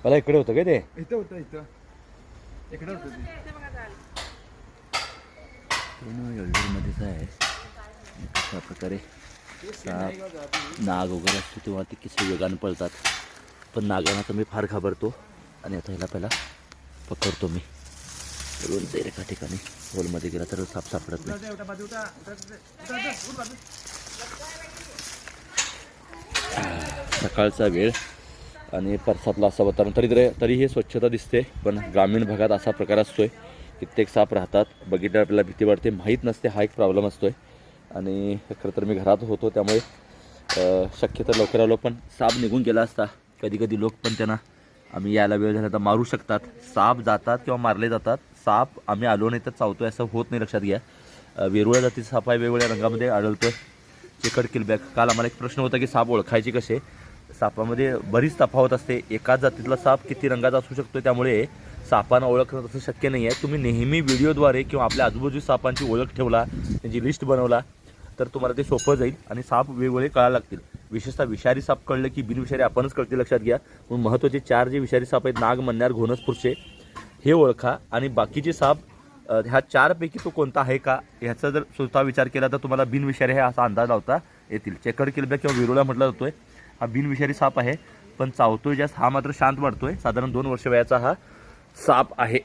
मला इकडे होतं काय ते? इथं होतं इकडे होतं मध्येच आहे. अशा प्रकारे साप नाग वगैरे असतो तेव्हा ते किती वेगाने पळतात. पण नागांना तर मी फार घाबरतो आणि आता ह्याला पहिला पकडतो मी. रोज जाईल एका ठिकाणी होलमध्ये गेला तर साप सापडत नाही. सकाळचा वेळ आणि परसातला असा वातावरण तरी हे स्वच्छता दिसते. पण ग्रामीण भागात असा प्रकार असतोय. कित्येक साप राहतात. बघितलं आपल्याला भीती वाटते. माहीत नसते हा एक प्रॉब्लेम असतोय. आणि खरं तर मी घरात होतो त्यामुळे शक्यतो लवकर आलो. पण साप निघून गेला असता. कधी कधी लोक पण त्यांना आम्ही यायला वेळ झाला तर मारू शकतात. साप जातात किंवा मारले जातात. साप आम्ही आलो नाही तर चावतोय असं होत नाही, लक्षात घ्या. वेरुळ्या जातीचा साप आहे, वेगवेगळ्या रंगामध्ये आढळतोय. चिकट किलबॅक. काल आम्हाला एक प्रश्न होता की साप ओळखायचे कसे. सापामध्ये बरीच तफावत असते. एकाच जातीतला साप किती रंगाचा असू शकतो, त्यामुळे सापांना ओळखणं तसं शक्य नाही आहे. तुम्ही नेहमी व्हिडिओद्वारे किंवा आपल्या आजूबाजूच्या सापांची ओळख ठेवला, त्यांची लिस्ट बनवला तर तुम्हाला ते सोपं जाईल आणि साप वेगवेगळे कळायला लागतील. विशेषतः विषारी साप कळलं की बिनविषारी आपणच कळते, लक्षात घ्या. म्हणून महत्त्वाचे 4 जे विषारी साप आहेत, नाग, मण्यार, घोणस, पुरशे, हे ओळखा. आणि बाकीचे साप ह्या 4 पैकी तो कोणता आहे का ह्याचा जर स्वतः विचार केला तर तुम्हाला बिनविषारी आहे असा अंदाज लावता येतील. चेकड किलबॅक किंवा विरोळा म्हटला जातोय, हा बिनविषारी साप आहे पण चावतोय जास्त. हा मात्र शांत वाढतोय. साधारण 2 वर्ष वयाचा हा साप आहे.